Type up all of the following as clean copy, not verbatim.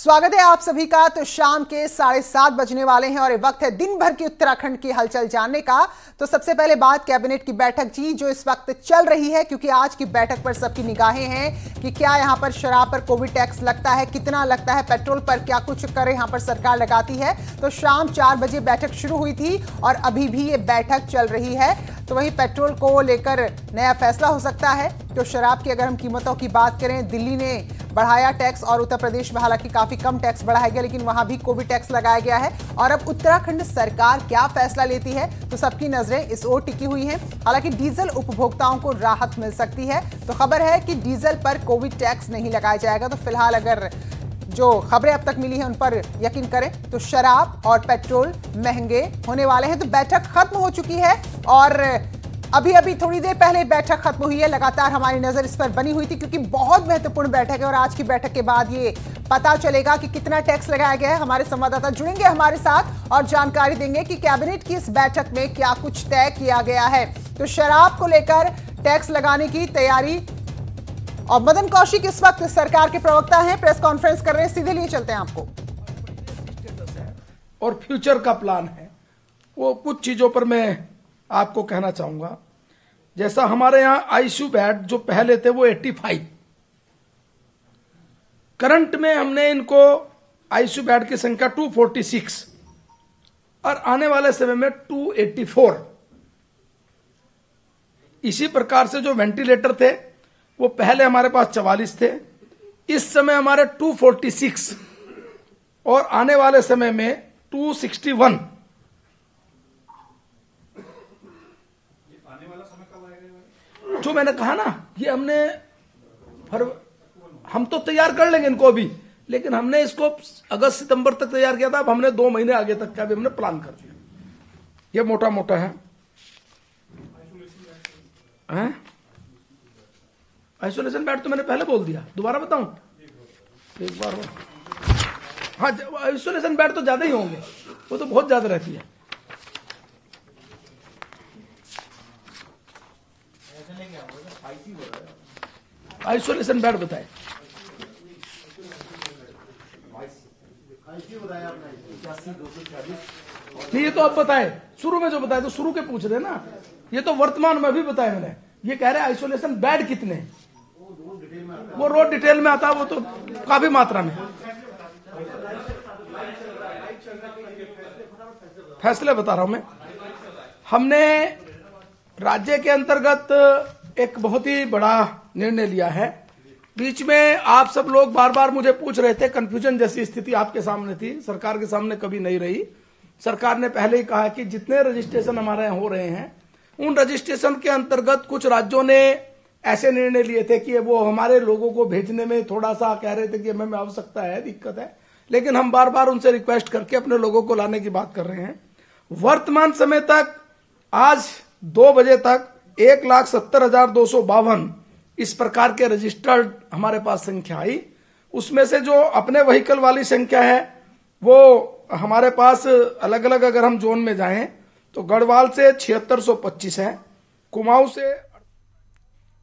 स्वागत है आप सभी का। तो शाम के 7:30 बजने वाले हैं और ये वक्त है दिन भर की उत्तराखंड की हलचल जानने का। तो सबसे पहले बात कैबिनेट की बैठक जी जो इस वक्त चल रही है, क्योंकि आज की बैठक पर सबकी निगाहें हैं कि क्या यहां पर शराब पर कोविड टैक्स लगता है, कितना लगता है, पेट्रोल पर क्या कुछ कर यहां पर सरकार लगाती है। तो शाम 4 बजे बैठक शुरू हुई थी और अभी भी ये बैठक चल रही है। तो वहीं पेट्रोल को लेकर नया फैसला हो सकता है। तो शराब की अगर हम कीमतों की बात करें, दिल्ली ने बढ़ाया टैक्स और उत्तर प्रदेश में हालांकि काफी कम टैक्स बढ़ाया गया, लेकिन वहां भी कोविड टैक्स लगाया गया है। और अब उत्तराखंड सरकार क्या फैसला लेती है, तो सबकी नजरें इस ओर टिकी हुई हैं। हालांकि डीजल उपभोक्ताओं को राहत मिल सकती है। तो खबर है कि डीजल पर कोविड टैक्स नहीं लगाया जाएगा। तो फिलहाल अगर जो खबरें अब तक मिली हैं उन पर यकीन करें तो शराब और पेट्रोल महंगे होने वाले हैं। तो बैठक खत्म हो चुकी है और अभी थोड़ी देर पहले बैठक खत्म हुई है। लगातार हमारी नजर इस पर बनी हुई थी क्योंकि बहुत महत्वपूर्ण बैठक है और आज की बैठक के बाद ये पता चलेगा कि कितना टैक्स लगाया गया है। हमारे संवाददाता जुड़ेंगे हमारे साथ और जानकारी देंगे कि कैबिनेट की इस बैठक में क्या कुछ तय किया गया है। तो शराब को लेकर टैक्स लगाने की तैयारी और मदन कौशिक इस वक्त सरकार के प्रवक्ता हैं, प्रेस कॉन्फ्रेंस कर रहे हैं। सीधे लिए चलते हैं आपको। और फ्यूचर का प्लान है, वो कुछ चीजों पर मैं आपको कहना चाहूंगा। जैसा हमारे यहां आईसीयू बेड जो पहले थे वो 85, करंट में हमने इनको आईसीयू बेड की संख्या 246 और आने वाले समय में 284। इसी प्रकार से जो वेंटिलेटर थे वो पहले हमारे पास 44 थे, इस समय हमारे 246 और आने वाले समय में 261। जो मैंने कहा ना, ये हम तो तैयार कर लेंगे इनको अभी, लेकिन हमने इसको अगस्त सितंबर तक तैयार किया था। अब हमने 2 महीने आगे तक का भी हमने प्लान कर दिया। ये मोटा मोटा है। आइसोलेशन बेड तो मैंने पहले बोल दिया, दोबारा बताऊं एक बार। हाँ, आइसोलेशन बेड तो ज्यादा ही होंगे, वो तो बहुत ज्यादा रहती है। आइसोलेशन बेड बताए नहीं, ये तो अब बताए, शुरू में जो बताए तो शुरू के पूछ रहे ना, ये तो वर्तमान में भी बताया मैंने। ये कह रहे हैं आइसोलेशन बेड कितने, वो रोड डिटेल में आता है, वो तो काफी मात्रा में। फैसले बता रहा हूं मैं। हमने राज्य के अंतर्गत एक बहुत ही बड़ा निर्णय लिया है। बीच में आप सब लोग बार बार मुझे पूछ रहे थे, कंफ्यूजन जैसी स्थिति आपके सामने थी, सरकार के सामने कभी नहीं रही। सरकार ने पहले ही कहा कि जितने रजिस्ट्रेशन हमारे यहाँ हो रहे हैं, उन रजिस्ट्रेशन के अंतर्गत कुछ राज्यों ने ऐसे निर्णय लिए थे कि वो हमारे लोगों को भेजने में थोड़ा सा कह रहे थे कि हमें आवश्यकता है, दिक्कत है, लेकिन हम बार बार उनसे रिक्वेस्ट करके अपने लोगों को लाने की बात कर रहे हैं। वर्तमान समय तक आज 2 बजे तक 1,70,252 इस प्रकार के रजिस्टर्ड हमारे पास संख्या आई। उसमें से जो अपने व्हीकल वाली संख्या है वो हमारे पास अलग अलग, अगर हम जोन में जाएं तो गढ़वाल से 7625 है, कुमाऊं से।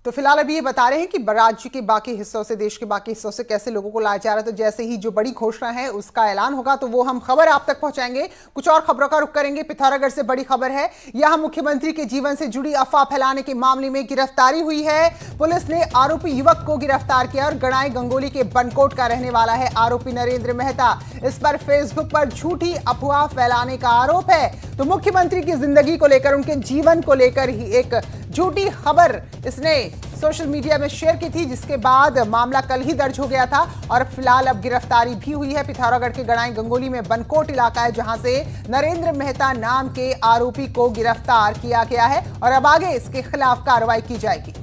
तो फिलहाल अभी ये बता रहे हैं कि राज्य के बाकी हिस्सों से, देश के बाकी हिस्सों से कैसे लोगों को लाया जा रहा है। तो जैसे ही जो बड़ी घोषणा है उसका ऐलान होगा तो वो हम खबर आप तक पहुंचाएंगे। कुछ और खबरों का रुख करेंगे। पिथौरागढ़ से बड़ी खबर है। यहां मुख्यमंत्री के जीवन से जुड़ी अफवाह फैलाने के मामले में गिरफ्तारी हुई है। पुलिस ने आरोपी युवक को गिरफ्तार किया और गणाई गंगोली के बनकोट का रहने वाला है आरोपी नरेंद्र मेहता। इस पर फेसबुक पर झूठी अफवाह फैलाने का आरोप है। तो मुख्यमंत्री की जिंदगी को लेकर, उनके जीवन को लेकर ही एक झूठी खबर इसने सोशल मीडिया में शेयर की थी, जिसके बाद मामला कल ही दर्ज हो गया था और फिलहाल अब गिरफ्तारी भी हुई है। पिथौरागढ़ के गणाई गंगोली में बनकोट इलाका है जहां से नरेंद्र मेहता नाम के आरोपी को गिरफ्तार किया गया है और अब आगे इसके खिलाफ कार्रवाई की जाएगी।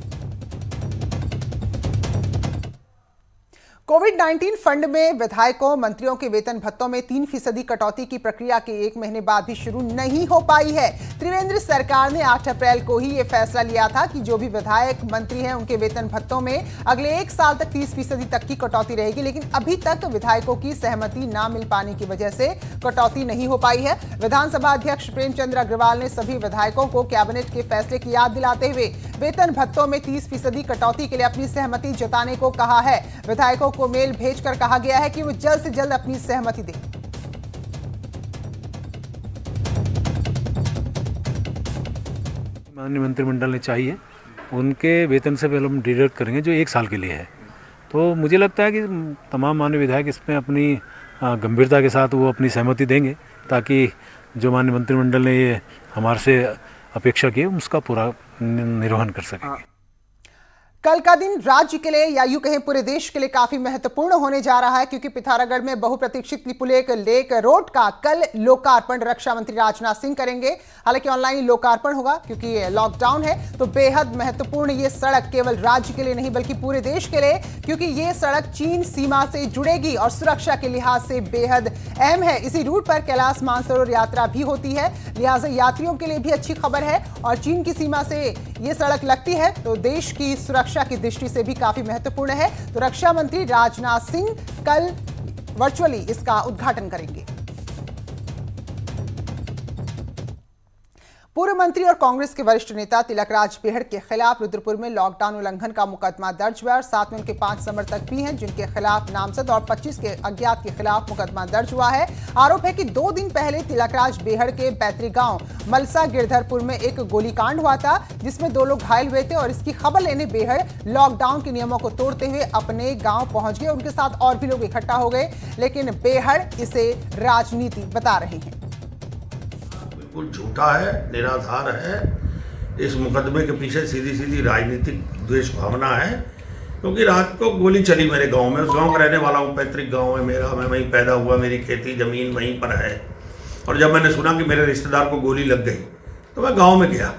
कोविड-19 फंड में विधायकों मंत्रियों के वेतन भत्तों में 3% कटौती की प्रक्रिया के 1 महीने बाद भी शुरू नहीं हो पाई है। त्रिवेंद्र सरकार ने 8 अप्रैल को ही यह फैसला लिया था कि जो भी विधायक मंत्री हैं उनके वेतन भत्तों में अगले 1 साल तक 30% तक की कटौती रहेगी, लेकिन अभी तक विधायकों की सहमति ना मिल पाने की वजह से कटौती नहीं हो पाई है। विधानसभा अध्यक्ष प्रेमचंद अग्रवाल ने सभी विधायकों को कैबिनेट के फैसले की याद दिलाते हुए वेतन भत्तों में 30% कटौती के लिए अपनी सहमति जताने को कहा है। विधायकों को मेल भेजकर कहा गया है कि वो जल्द से जल्द अपनी सहमति दें। माननीय मंत्रिमंडल ने चाहिए उनके वेतन से पहले हम डिडक्ट करेंगे जो 1 साल के लिए है। तो मुझे लगता है कि तमाम माननीय विधायक इसमें अपनी गंभीरता के साथ वो अपनी सहमति देंगे ताकि जो माननीय मंत्रिमंडल ने ये हमारे से अपेक्षा की उसका पूरा निर्वहन कर सकेंगे। कल का दिन राज्य के लिए या यूं कहें पूरे देश के लिए काफी महत्वपूर्ण होने जा रहा है क्योंकि पिथौरागढ़ में बहुप्रतीक्षित लिपुलेख लेक रोड का कल लोकार्पण रक्षा मंत्री राजनाथ सिंह करेंगे। हालांकि ऑनलाइन लोकार्पण होगा क्योंकि लॉकडाउन है, तो बेहद महत्वपूर्ण ये सड़क केवल राज्य के लिए नहीं बल्कि पूरे देश के लिए, क्योंकि ये सड़क चीन सीमा से जुड़ेगी और सुरक्षा के लिहाज से बेहद अहम है। इसी रूट पर कैलाश मानसरोवर यात्रा भी होती है, लिहाजा यात्रियों के लिए भी अच्छी खबर है। और चीन की सीमा से ये सड़क लगती है तो देश की सुरक्षा की दृष्टि से भी काफी महत्वपूर्ण है। तो रक्षा मंत्री राजनाथ सिंह कल वर्चुअली इसका उद्घाटन करेंगे। पूर्व मंत्री और कांग्रेस के वरिष्ठ नेता तिलकराज बेहड़ के खिलाफ रुद्रपुर में लॉकडाउन उल्लंघन का मुकदमा दर्ज हुआ और साथ में उनके 5 समर्थक भी हैं जिनके खिलाफ नामजद और 25 के अज्ञात के खिलाफ मुकदमा दर्ज हुआ है। आरोप है कि 2 दिन पहले तिलकराज बेहड़ के पैतृक गांव मलसा गिरधरपुर में एक गोलीकांड हुआ था जिसमें 2 लोग घायल हुए थे और इसकी खबर लेने बेहड़ लॉकडाउन के नियमों को तोड़ते हुए अपने गांव पहुंच गए। उनके साथ और भी लोग इकट्ठा हो गए, लेकिन बेहड़ इसे राजनीति बता रहे हैं। बिल्कुल झूठा है, निराधार है। इस मुकदमे के पीछे सीधी सीधी राजनीतिक द्वेष भावना है, क्योंकि रात को गोली चली मेरे गांव में। उस गांव का रहने वाला हूँ, पैतृक गांव है मेरा, मैं वहीं पैदा हुआ, मेरी खेती जमीन वहीं पर है। और जब मैंने सुना कि मेरे रिश्तेदार को गोली लग गई तो मैं गाँव में गया।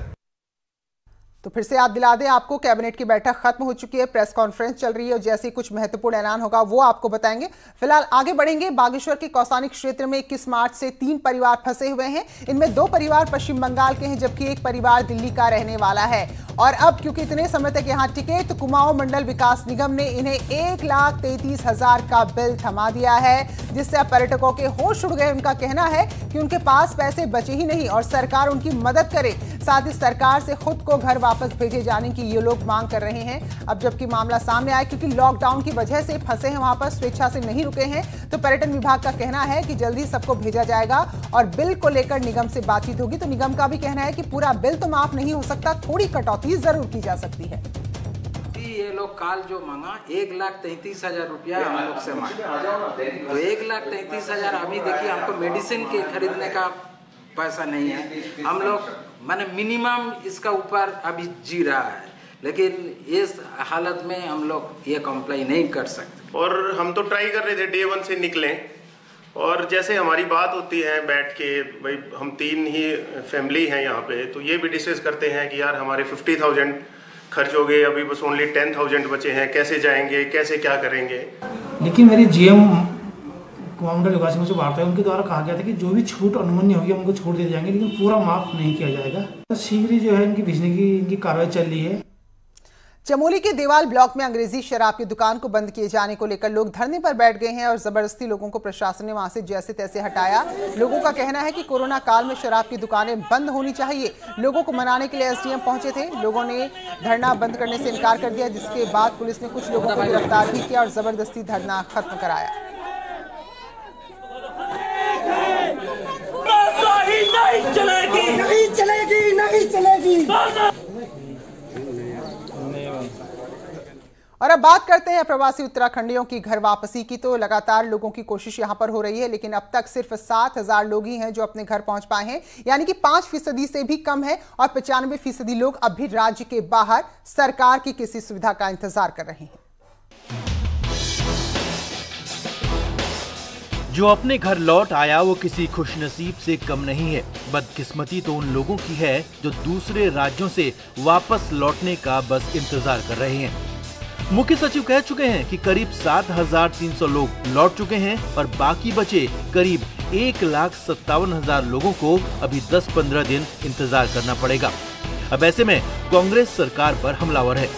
तो फिर से याद दिला दें आपको, कैबिनेट की बैठक खत्म हो चुकी है, प्रेस कॉन्फ्रेंस चल रही है और जैसे ही कुछ महत्वपूर्ण ऐलान होगा वो आपको बताएंगे। फिलहाल आगे बढ़ेंगे। बागेश्वर के कौसानी क्षेत्र में 21 मार्च से 3 परिवार फंसे हुए हैं। इनमें 2 परिवार पश्चिम बंगाल के हैं जबकि 1 परिवार दिल्ली का रहने वाला है। और अब क्योंकि इतने समय तक यहाँ टिके तो कुमाऊं मंडल विकास निगम ने इन्हें 1,33,000 का बिल थमा दिया है, जिससे अब पर्यटकों के होश उड़ गए। उनका कहना है कि उनके पास पैसे बचे ही नहीं और सरकार उनकी मदद करे, साथ ही सरकार से खुद को घर वापस भेजे जाने की ये लोग मांग कर रहे हैं। अब जबकि मामला सामने आया क्योंकि लॉकडाउन की वजह से फंसे हैं वहां पर, स्वेच्छा से नहीं रुके हैं, तो पर्यटन विभाग का कहना है कि जल्दी सबको भेजा जाएगा और बिल को लेकर निगम से बातचीत होगी। तो निगम का भी कहना है कि पूरा बिल तो माफ नहीं हो सकता, थोड़ी कटौती जरूर की जा सकती है। ये लोग काल जो मांगा 1,33,000 रुपया हम लोग से मांगा, तो 1,33,000 अभी देखिए हमको मेडिसिन के खरीदने का पैसा नहीं है। हम लोग माने मिनिमम इसका ऊपर अभी जी रहा है, लेकिन इस हालत में हम लोग ये कंप्लाई नहीं कर सकते। और हम तो ट्राई कर रहे थे डे 1 से निकलें, और जैसे हमारी बात होती है बैठ के, भाई हम 3 ही फैमिली हैं यहाँ पे, तो ये भी डिस्कस करते हैं कि यार हमारे 50,000 खर्च हो गए, अभी बस ओनली 10,000 बचे हैं, कैसे जाएंगे, कैसे क्या करेंगे। लेकिन मेरी जीएम कुमाऊं विकास निगम से वार्ता है, उनके द्वारा कहा गया था कि जो भी छूट अनुमन्य होगी हमको छूट दे जाएंगे, लेकिन पूरा माफ नहीं किया जाएगा। तो शीघ्र जो है इनकी भेजने की इनकी कार्रवाई चल रही है। चमोली के देवाल ब्लॉक में अंग्रेजी शराब की दुकान को बंद किए जाने को लेकर लोग धरने पर बैठ गए हैं और जबरदस्ती लोगों को प्रशासन ने वहां से जैसे तैसे हटाया। लोगों का कहना है कि कोरोना काल में शराब की दुकानें बंद होनी चाहिए। लोगों को मनाने के लिए एसडीएम पहुंचे थे, लोगों ने धरना बंद करने से इनकार कर दिया, जिसके बाद पुलिस ने कुछ लोगों को गिरफ्तार भी किया और जबरदस्ती धरना खत्म कराया। नहीं चलेगी, नहीं चलेगी, नहीं चलेगी। और अब बात करते हैं प्रवासी उत्तराखंडियों की घर वापसी की। तो लगातार लोगों की कोशिश यहां पर हो रही है, लेकिन अब तक सिर्फ 7,000 लोग ही हैं जो अपने घर पहुंच पाए हैं, यानी कि 5% से भी कम है। और 95% लोग अब भी राज्य के बाहर सरकार की किसी सुविधा का इंतजार कर रहे हैं। जो अपने घर लौट आया वो किसी खुशनसीब से कम नहीं है। बदकिस्मती तो उन लोगों की है जो दूसरे राज्यों से वापस लौटने का बस इंतजार कर रहे हैं। मुख्य सचिव कह चुके हैं कि करीब 7,300 लोग लौट चुके हैं और बाकी बचे करीब 1,57,000 लोगों को अभी 10-15 दिन इंतजार करना पड़ेगा। अब ऐसे में कांग्रेस सरकार पर हमलावर है।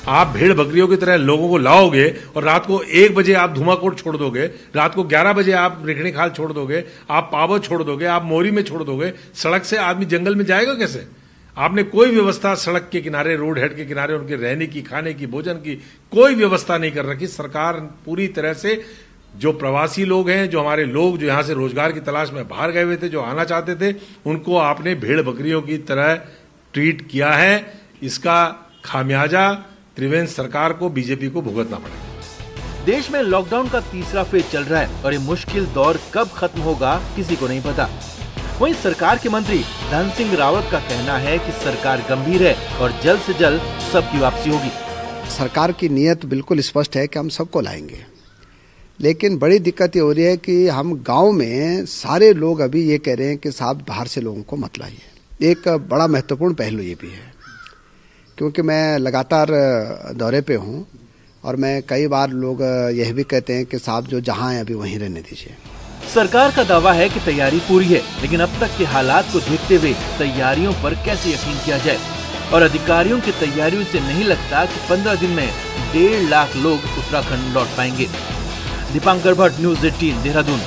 आप भेड़ बकरियों की तरह लोगों को लाओगे और रात को 1 बजे आप धुमाकोट छोड़ दोगे, रात को 11 बजे आप रेखणी खाल छोड़ दोगे, आप पावो छोड़ दोगे, आप मोरी में छोड़ दोगे, सड़क से आदमी जंगल में जाएगा कैसे? आपने कोई व्यवस्था सड़क के किनारे, रोड हेड के किनारे उनके रहने की, खाने की, भोजन की कोई व्यवस्था नहीं कर रखी। सरकार पूरी तरह से जो प्रवासी लोग हैं, जो हमारे लोग जो यहां से रोजगार की तलाश में बाहर गए हुए थे, जो आना चाहते थे, उनको आपने भेड़ बकरियों की तरह ट्रीट किया है। इसका खामियाजा त्रिवेंद्र सरकार को, बीजेपी को भुगतना पड़ेगा। देश में लॉकडाउन का तीसरा फेज चल रहा है और ये मुश्किल दौर कब खत्म होगा किसी को नहीं पता। वहीं सरकार के मंत्री धन सिंह रावत का कहना है कि सरकार गंभीर है और जल्द से जल्द सबकी वापसी होगी। सरकार की नीयत बिल्कुल स्पष्ट है कि हम सबको लाएंगे, लेकिन बड़ी दिक्कत ये हो रही है कि हम गांव में सारे लोग अभी ये कह रहे हैं कि साहब बाहर से लोगों को मत लाइए। एक बड़ा महत्वपूर्ण पहलू ये भी है, क्योंकि मैं लगातार दौरे पे हूँ और मैं कई बार लोग यह भी कहते हैं कि साहब जो जहाँ है अभी वहीं रहने दीजिए। सरकार का दावा है कि तैयारी पूरी है, लेकिन अब तक के हालात को देखते हुए तैयारियों पर कैसे यकीन किया जाए। और अधिकारियों की तैयारियों से नहीं लगता कि 15 दिन में 1.5 लाख लोग उत्तराखंड लौट पाएंगे। दीपांकर भट्ट, न्यूज़ 18, देहरादून।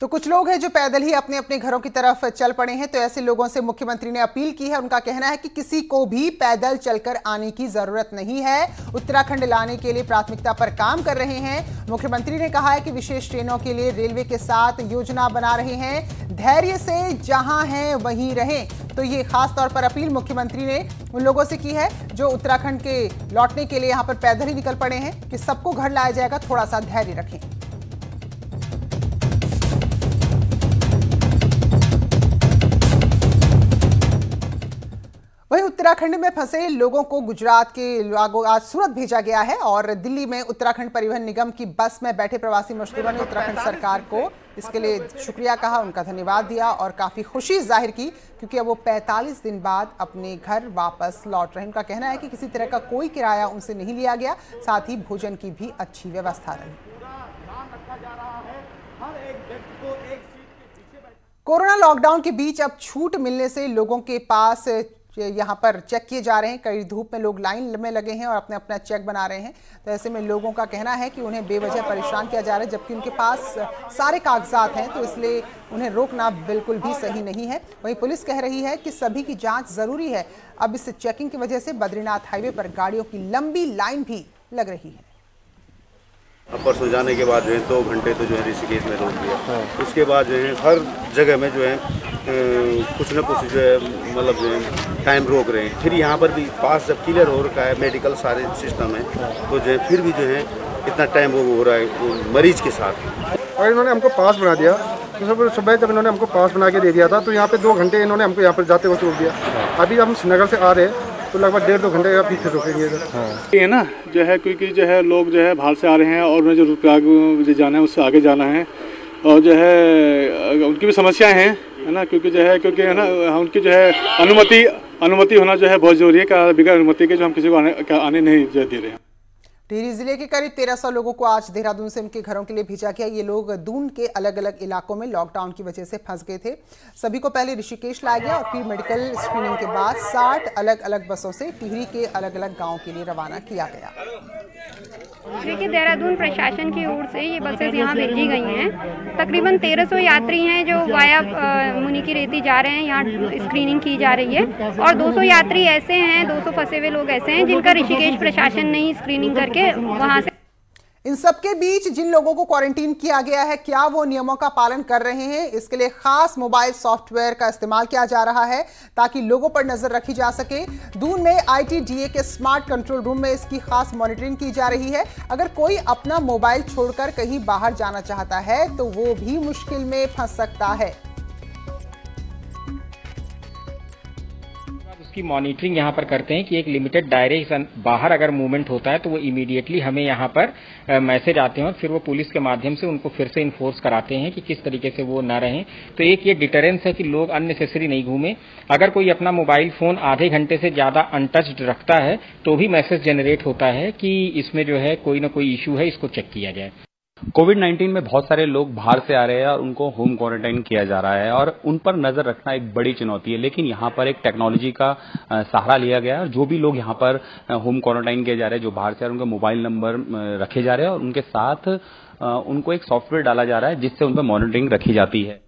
तो कुछ लोग हैं जो पैदल ही अपने अपने घरों की तरफ चल पड़े हैं, तो ऐसे लोगों से मुख्यमंत्री ने अपील की है। उनका कहना है कि किसी को भी पैदल चलकर आने की जरूरत नहीं है। उत्तराखंड लाने के लिए प्राथमिकता पर काम कर रहे हैं। मुख्यमंत्री ने कहा है कि विशेष ट्रेनों के लिए रेलवे के साथ योजना बना रहे हैं। धैर्य से जहां हैं वहीं रहें। तो ये खास तौर पर अपील मुख्यमंत्री ने उन लोगों से की है जो उत्तराखंड के लौटने के लिए यहां पर पैदल ही निकल पड़े हैं कि सबको घर लाया जाएगा, थोड़ा सा धैर्य रखें। वहीं उत्तराखंड में फंसे लोगों को गुजरात के लागू आज सूरत भेजा गया है और दिल्ली में उत्तराखंड परिवहन निगम की बस में बैठे प्रवासी मजदूरों ने उत्तराखंड सरकार को इसके लिए शुक्रिया कहा, उनका धन्यवाद दिया और काफी खुशी जाहिर की, क्योंकि अब वो 45 दिन बाद अपने घर वापस लौट रहे हैं। उनका कहना है कि किसी तरह का कोई किराया उनसे नहीं लिया गया, साथ ही भोजन की भी अच्छी व्यवस्था रही। कोरोना लॉकडाउन के बीच अब छूट मिलने से लोगों के पास यहाँ पर चेक किए जा रहे हैं। कई धूप में लोग लाइन में लगे हैं और अपने अपना चेक बना रहे हैं। तो ऐसे में लोगों का कहना है कि उन्हें बेवजह परेशान किया जा रहा है, जबकि उनके पास सारे कागजात हैं, तो इसलिए उन्हें रोकना बिल्कुल भी सही नहीं है। वहीं पुलिस कह रही है कि सभी की जांच जरूरी है। अब इस चेकिंग की वजह से बद्रीनाथ हाईवे पर गाड़ियों की लंबी लाइन भी लग रही है। अब परसों जाने के बाद जो है 2 घंटे तो जो है ऋषिकेश में रोक दिया। उसके बाद जो है हर जगह में जो है कुछ न कुछ जो है मतलब जो है टाइम रोक रहे हैं। फिर यहाँ पर भी पास जब क्लियर हो रखा है, मेडिकल सारे सिस्टम है, तो जो है फिर भी जो है इतना टाइम वो हो रहा है मरीज के साथ। और इन्होंने हमको पास बना दिया, तो सुबह जब इन्होंने हमको पास बना के दे दिया था, तो यहाँ पे 2 घंटे इन्होंने हमको यहाँ पर जाते वक्त रोक दिया। अभी जब हम श्रीनगर से आ रहे हैं तो लगभग 1.5-2 घंटे का पीछे रुकेंगे। ये ना जो है, क्योंकि जो है लोग जो है बाहर से आ रहे हैं और उन्हें जो रुपया जाना है उससे आगे जाना है, और जो है उनकी भी समस्याएं हैं, है ना, क्योंकि जो है है ना उनकी जो है अनुमति होना जो है बहुत जरूरी है। बिना अनुमति के जो हम किसी को आने नहीं दे रहे हैं। टिहरी जिले के करीब 1300 लोगों को आज देहरादून से उनके घरों के लिए भेजा गया। ये लोग दून के अलग अलग इलाकों में लॉकडाउन की वजह से फंस गए थे। सभी को पहले ऋषिकेश लाया गया और फिर मेडिकल स्क्रीनिंग के बाद 60 अलग अलग बसों से टिहरी के अलग अलग गांवों के लिए रवाना किया गया। देखिए, देहरादून प्रशासन की ओर से ये बसेस यहाँ भेजी गई हैं। तकरीबन 1300 यात्री हैं जो वाया मुनि की रेती जा रहे हैं, यहाँ स्क्रीनिंग की जा रही है। और 200 यात्री ऐसे हैं, 200 फंसे हुए लोग ऐसे हैं जिनका ऋषिकेश प्रशासन ने ही स्क्रीनिंग करके वहाँ से। इन सबके बीच जिन लोगों को क्वारंटीन किया गया है, क्या वो नियमों का पालन कर रहे हैं? इसके लिए खास मोबाइल सॉफ्टवेयर का इस्तेमाल किया जा रहा है ताकि लोगों पर नजर रखी जा सके। दून में ITDA के स्मार्ट कंट्रोल रूम में इसकी खास मॉनिटरिंग की जा रही है। अगर कोई अपना मोबाइल छोड़कर कहीं बाहर जाना चाहता है तो वो भी मुश्किल में फंस सकता है। उसकी मॉनिटरिंग यहाँ पर करते हैं कि एक लिमिटेड दायरे से बाहर अगर मूवमेंट होता है तो वो इमीडिएटली हमें यहाँ पर मैसेज आते हैं और फिर वो पुलिस के माध्यम से उनको फिर से इन्फोर्स कराते हैं कि किस तरीके से वो ना रहें। तो एक ये डिटरेंस है कि लोग अननेसेसरी नहीं घूमें। अगर कोई अपना मोबाइल फोन आधे घंटे से ज्यादा अनटच्ड रखता है तो भी मैसेज जनरेट होता है कि इसमें जो है कोई ना कोई इश्यू है, इसको चेक किया जाए। कोविड-19 में बहुत सारे लोग बाहर से आ रहे हैं और उनको होम क्वारंटाइन किया जा रहा है और उन पर नजर रखना एक बड़ी चुनौती है। लेकिन यहाँ पर एक टेक्नोलॉजी का सहारा लिया गया है और जो भी लोग यहाँ पर होम क्वारंटाइन किए जा रहे हैं, जो बाहर से आ रहे हैं, उनके मोबाइल नंबर रखे जा रहे हैं और उनके साथ उनको एक सॉफ्टवेयर डाला जा रहा है जिससे उन पर मॉनिटरिंग रखी जाती है।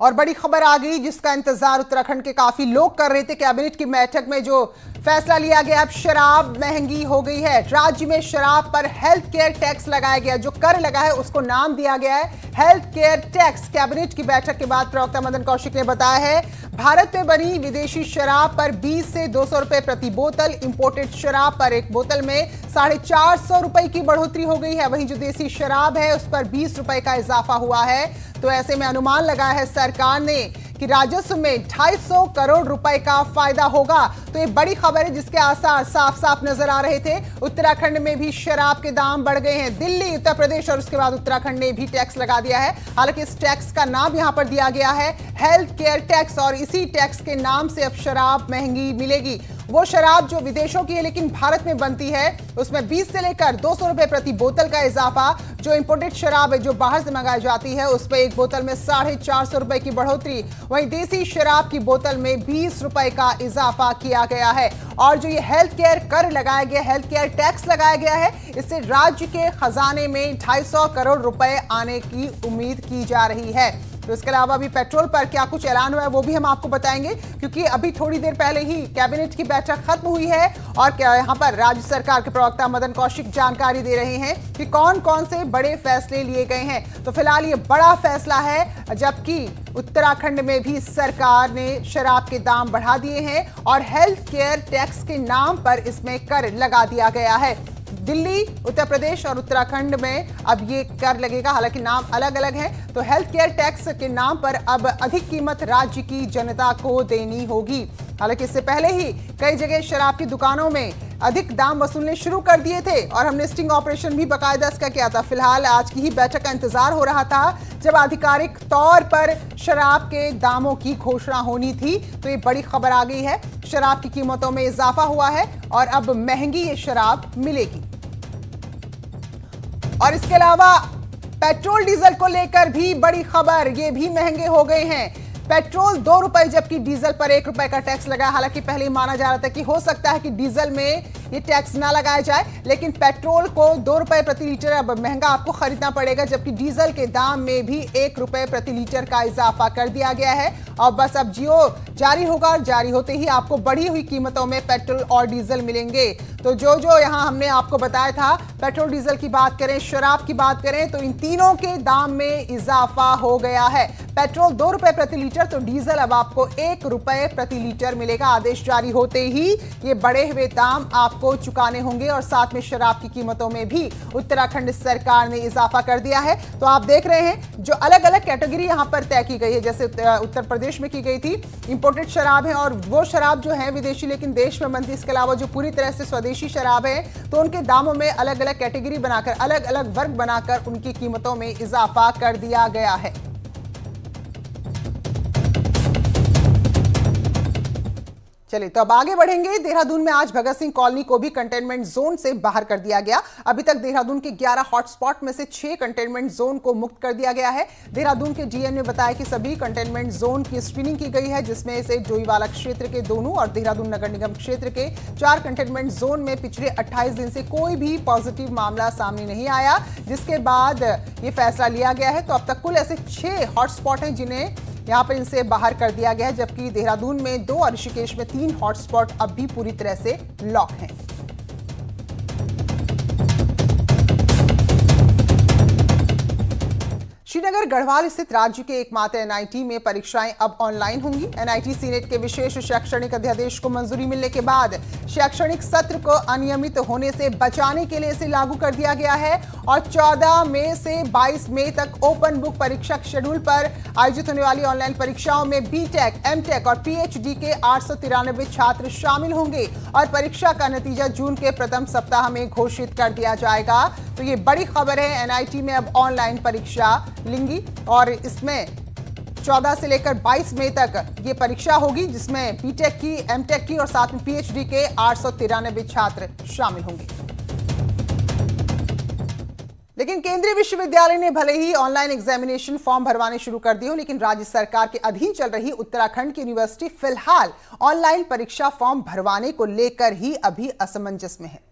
और बड़ी खबर आ गई जिसका इंतजार उत्तराखंड के काफी लोग कर रहे थे। कैबिनेट की बैठक में जो फैसला लिया गया, अब शराब महंगी हो गई है। राज्य में शराब पर हेल्थ केयर टैक्स लगाया गया, जो कर लगा है उसको नाम दिया गया है हेल्थ केयर टैक्स। कैबिनेट की बैठक के बाद प्रवक्ता मदन कौशिक ने बताया है, भारत में बनी विदेशी शराब पर 20 से 200 रुपए प्रति बोतल, इंपोर्टेड शराब पर एक बोतल में 450 रुपए की बढ़ोतरी हो गई है। वहीं जो देसी शराब है उस पर 20 रुपए का इजाफा हुआ है। तो ऐसे में अनुमान लगाया है सरकार ने कि राजस्व में 250 करोड़ रुपए का फायदा होगा। तो ये बड़ी खबर है जिसके आसार साफ साफ नजर आ रहे थे। उत्तराखंड में भी शराब के दाम बढ़ गए हैं। दिल्ली, उत्तर प्रदेश और उसके बाद उत्तराखंड ने भी टैक्स लगा दिया है। हालांकि इस टैक्स का नाम यहां पर दिया गया है हेल्थ केयर टैक्स, और इसी टैक्स के नाम से अब शराब महंगी मिलेगी। वो शराब जो विदेशों की है लेकिन भारत में बनती है, उसमें 20 से लेकर 200 रुपए प्रति बोतल का इजाफा। जो इंपोर्टेड शराब है जो बाहर से मंगाई जाती है उस पर एक बोतल में 450 रुपए की बढ़ोतरी। वहीं देसी शराब की बोतल में 20 रुपए का इजाफा किया गया है। और जो ये हेल्थ केयर कर लगाया गया, हेल्थ केयर टैक्स लगाया गया है, इससे राज्य के खजाने में 250 करोड़ रुपए आने की उम्मीद की जा रही है। तो इसके अलावा भी पेट्रोल पर क्या कुछ ऐलान हुआ है वो भी हम आपको बताएंगे, क्योंकि अभी थोड़ी देर पहले ही कैबिनेट की बैठक खत्म हुई है और क्या यहाँ पर राज्य सरकार के प्रवक्ता मदन कौशिक जानकारी दे रहे हैं कि कौन कौन से बड़े फैसले लिए गए हैं। तो फिलहाल ये बड़ा फैसला है, जबकि उत्तराखंड में भी सरकार ने शराब के दाम बढ़ा दिए हैं और हेल्थ केयर टैक्स के नाम पर इसमें कर लगा दिया गया है। दिल्ली, उत्तर प्रदेश और उत्तराखंड में अब ये कर लगेगा, हालांकि नाम अलग अलग है। तो हेल्थ केयर टैक्स के नाम पर अब अधिक कीमत राज्य की जनता को देनी होगी। हालांकि इससे पहले ही कई जगह शराब की दुकानों में अधिक दाम वसूलने शुरू कर दिए थे और हमने स्टिंग ऑपरेशन भी बाकायदा इसका किया था। फिलहाल आज की ही बैठक का इंतजार हो रहा था जब आधिकारिक तौर पर शराब के दामों की घोषणा होनी थी। तो ये बड़ी खबर आ गई है, शराब की कीमतों में इजाफा हुआ है और अब महंगी ये शराब मिलेगी। और इसके अलावा पेट्रोल डीजल को लेकर भी बड़ी खबर, ये भी महंगे हो गए हैं। पेट्रोल 2 रुपए जबकि डीजल पर 1 रुपए का टैक्स लगा। हालांकि पहले ही माना जा रहा था कि हो सकता है कि डीजल में ये टैक्स ना लगाया जाए, लेकिन पेट्रोल को 2 रुपए प्रति लीटर अब महंगा आपको खरीदना पड़ेगा, जबकि डीजल के दाम में भी 1 रुपए प्रति लीटर का इजाफा कर दिया गया है। और बस अब जियो जारी होगा, जारी होते ही आपको बढ़ी हुई कीमतों में पेट्रोल और डीजल मिलेंगे। तो जो यहाँ हमने आपको बताया था, पेट्रोल डीजल की बात करें, शराब की बात करें, तो इन तीनों के दाम में इजाफा हो गया है। पेट्रोल 2 रुपए प्रति लीटर, तो डीजल अब आपको 1 रुपए प्रति लीटर मिलेगा। आदेश जारी होते ही ये बढ़े हुए दाम आपको चुकाने होंगे और साथ में शराब की कीमतों में भी उत्तराखंड सरकार ने इजाफा कर दिया है। तो आप देख रहे हैं जो अलग अलग कैटेगरी यहाँ पर तय की गई है, जैसे उत्तर प्रदेश में की गई थी इंपोर्टेड शराब है और वो शराब जो है विदेशी लेकिन देश में बनती। इसके अलावा जो पूरी तरह से स्वदेशी शराब है, तो उनके दामों में अलग अलग कैटेगरी बनाकर, अलग अलग वर्ग बनाकर उनकी कीमतों में इजाफा कर दिया गया है। चलिए तो अब आगे बढ़ेंगे। देहरादून में आज भगत सिंह कॉलोनी को भी कंटेनमेंट जोन से बाहर कर दिया गया। अभी तक देहरादून के 11 हॉटस्पॉट में से 6 कंटेनमेंट जोन को मुक्त कर दिया गया है। देहरादून के डीएम ने बताया कि सभी कंटेनमेंट जोन की स्क्रीनिंग की गई है, जिसमें से डोईवाला क्षेत्र के 2 और देहरादून नगर निगम क्षेत्र के 4 कंटेनमेंट जोन में पिछले 28 दिन से कोई भी पॉजिटिव मामला सामने नहीं आया, जिसके बाद ये फैसला लिया गया है। तो अब तक कुल ऐसे 6 हॉटस्पॉट हैं जिन्हें यहाँ पर इनसे बाहर कर दिया गया है, जबकि देहरादून में 2 और ऋषिकेश में 3 हॉटस्पॉट अब भी पूरी तरह से लॉक हैं। श्रीनगर गढ़वाल स्थित राज्य के एकमात्र एनआईटी में परीक्षाएं अब ऑनलाइन होंगी। एनआईटी सीनेट के विशेष शैक्षणिक अध्यादेश को मंजूरी मिलने के बाद शैक्षणिक सत्र को अनियमित होने से बचाने के लिए इसे लागू कर दिया गया है और 14 मई से 22 मई तक ओपन बुक परीक्षा शेड्यूल पर आयोजित होने वाली ऑनलाइन परीक्षाओं में बीटेक, एमटेक और पीएचडी के 893 छात्र शामिल होंगे और परीक्षा का नतीजा जून के प्रथम सप्ताह में घोषित कर दिया जाएगा। तो ये बड़ी खबर है, एनआईटी में अब ऑनलाइन परीक्षा लेंगी और इसमें 14 से लेकर 22 मई तक ये परीक्षा होगी, जिसमें बीटेक की, एमटेक की और साथ में पीएचडी के 893 छात्र शामिल होंगे। लेकिन केंद्रीय विश्वविद्यालय ने भले ही ऑनलाइन एग्जामिनेशन फॉर्म भरवाने शुरू कर दिए हो, लेकिन राज्य सरकार के अधीन चल रही उत्तराखंड की यूनिवर्सिटी फिलहाल ऑनलाइन परीक्षा फॉर्म भरवाने को लेकर ही अभी असमंजस में है।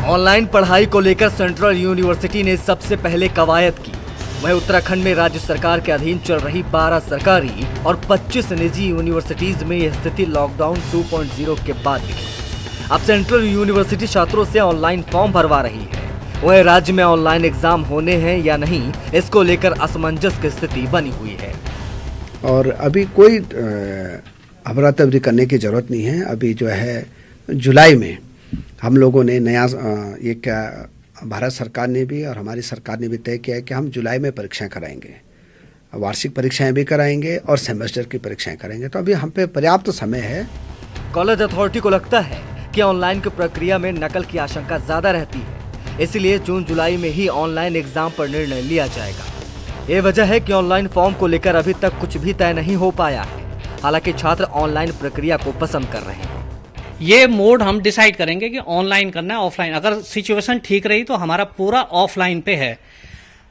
ऑनलाइन पढ़ाई को लेकर सेंट्रल यूनिवर्सिटी ने सबसे पहले कवायद की। वहीं उत्तराखंड में राज्य सरकार के अधीन चल रही 12 सरकारी और 25 निजी यूनिवर्सिटीज में यह स्थिति लॉकडाउन 2.0 के बाद दिखी। अब सेंट्रल यूनिवर्सिटी छात्रों से ऑनलाइन फॉर्म भरवा रही है। वहीं राज्य में ऑनलाइन एग्जाम होने हैं या नहीं, इसको लेकर असमंजस की स्थिति बनी हुई है। और अभी कोई अबरा तबरी करने की जरूरत नहीं है। अभी जो है जुलाई में हम लोगों ने नया ये क्या भारत सरकार ने भी और हमारी सरकार ने भी तय किया है कि हम जुलाई में परीक्षाएं कराएंगे, वार्षिक परीक्षाएं भी कराएंगे और सेमेस्टर की परीक्षाएं करेंगे। तो अभी हम पे पर्याप्त समय है। कॉलेज अथॉरिटी को लगता है कि ऑनलाइन की प्रक्रिया में नकल की आशंका ज्यादा रहती है, इसलिए जून जुलाई में ही ऑनलाइन एग्जाम पर निर्णय लिया जाएगा। ये वजह है कि ऑनलाइन फॉर्म को लेकर अभी तक कुछ भी तय नहीं हो पाया है। हालांकि छात्र ऑनलाइन प्रक्रिया को पसंद कर रहे हैं। ये मोड हम डिसाइड करेंगे कि ऑनलाइन करना है ऑफलाइन। अगर सिचुएशन ठीक रही तो हमारा पूरा ऑफलाइन पे है।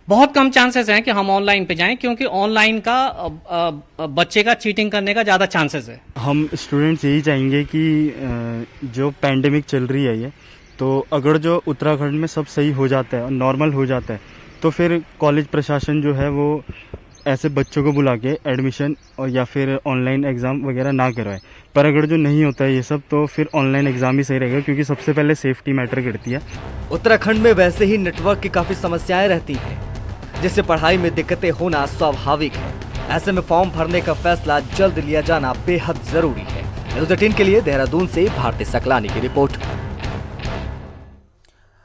बहुत कम चांसेस हैं कि हम ऑनलाइन पे जाएं, क्योंकि ऑनलाइन का बच्चे का चीटिंग करने का ज्यादा चांसेस है। हम स्टूडेंट्स यही चाहेंगे कि जो पैंडेमिक चल रही है ये, तो अगर जो उत्तराखंड में सब सही हो जाता है और नॉर्मल हो जाता है तो फिर कॉलेज प्रशासन जो है वो ऐसे बच्चों को बुला के एडमिशन और या फिर ऑनलाइन एग्ज़ाम वगैरह ना करवाए। पर अगर जो नहीं होता है ये सब, तो फिर ऑनलाइन एग्ज़ाम ही सही रहेगा, क्योंकि सबसे पहले सेफ्टी मैटर करती है। उत्तराखंड में वैसे ही नेटवर्क की काफ़ी समस्याएं रहती हैं, जिससे पढ़ाई में दिक्कतें होना स्वाभाविक है। ऐसे में फॉर्म भरने का फैसला जल्द लिया जाना बेहद जरूरी है। न्यूज़ 18 के लिए देहरादून से भारती सकलानी की रिपोर्ट।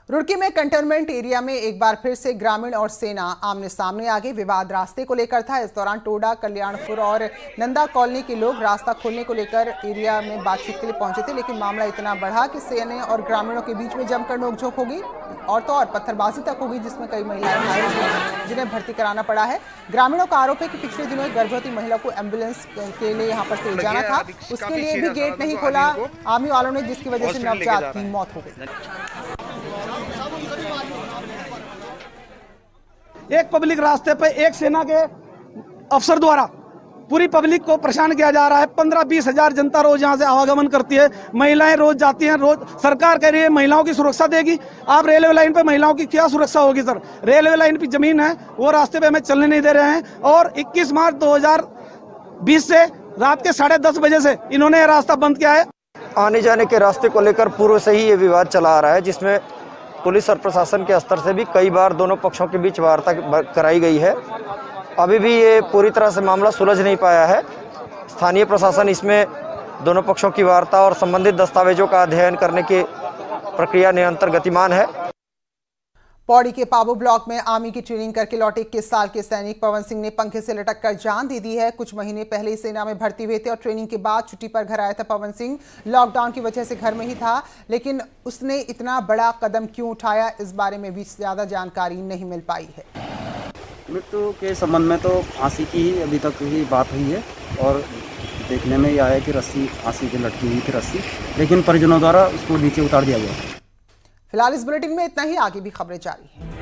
रुड़की में कंटेनमेंट एरिया में एक बार फिर से ग्रामीण और सेना आमने सामने आ गए। विवाद रास्ते को लेकर था। इस दौरान टोडा, कल्याणपुर और नंदा कॉलोनी के लोग रास्ता खोलने को लेकर एरिया में बातचीत के लिए पहुंचे थे, लेकिन मामला इतना बढ़ा कि सेना और ग्रामीणों के बीच में जमकर नोकझोंक होगी और तो और पत्थरबाजी तक होगी, जिसमें कई महिलाएं घायल हुई, जिन्हें भर्ती कराना पड़ा है। ग्रामीणों का आरोप है कि पिछले दिनों एक गर्भवती महिला को एम्बुलेंस के लिए यहाँ पर ले जाना था, उसके लिए भी गेट नहीं खोला आर्मी वालों ने, जिसकी वजह से नवजात की मौत हो गई। एक पब्लिक रास्ते पे एक सेना के अफसर द्वारा पूरी पब्लिक को परेशान किया जा रहा है। 15-20 हजार जनता रोज यहाँ से आवागमन करती है, महिलाएं रोज जाती हैं। रोज सरकार कह रही है महिलाओं की सुरक्षा देगी। आप रेलवे लाइन पे महिलाओं की क्या सुरक्षा होगी सर? रेलवे लाइन की जमीन है, वो रास्ते पे हमें चलने नहीं दे रहे हैं। और 21 मार्च 2020 से रात के 10:30 बजे से इन्होंने ये रास्ता बंद किया है। आने जाने के रास्ते को लेकर पूर्व से ही ये विवाद चला आ रहा है, जिसमें पुलिस और प्रशासन के स्तर से भी कई बार दोनों पक्षों के बीच वार्ता कराई गई है। अभी भी ये पूरी तरह से मामला सुलझ नहीं पाया है। स्थानीय प्रशासन इसमें दोनों पक्षों की वार्ता और संबंधित दस्तावेजों का अध्ययन करने की प्रक्रिया निरंतर गतिमान है। पौड़ी के पाबू ब्लॉक में आर्मी की ट्रेनिंग करके लौटे 21 साल के सैनिक पवन सिंह ने पंखे से लटक कर जान दे दी है। कुछ महीने पहले ही सेना में भर्ती हुए थे और ट्रेनिंग के बाद छुट्टी पर घर आया था पवन सिंह। लॉकडाउन की वजह से घर में ही था, लेकिन उसने इतना बड़ा कदम क्यों उठाया, इस बारे में भी ज्यादा जानकारी नहीं मिल पाई है। मृत्यु के संबंध में तो फांसी की ही अभी तक ही बात हुई है और देखने में यह आया कि रस्सी फांसी की लटकी हुई थी रस्सी, लेकिन परिजनों द्वारा उसको नीचे उतार दिया गया। फिलहाल इस बुलेटिन में इतना ही, आगे भी खबरें जारी हैं।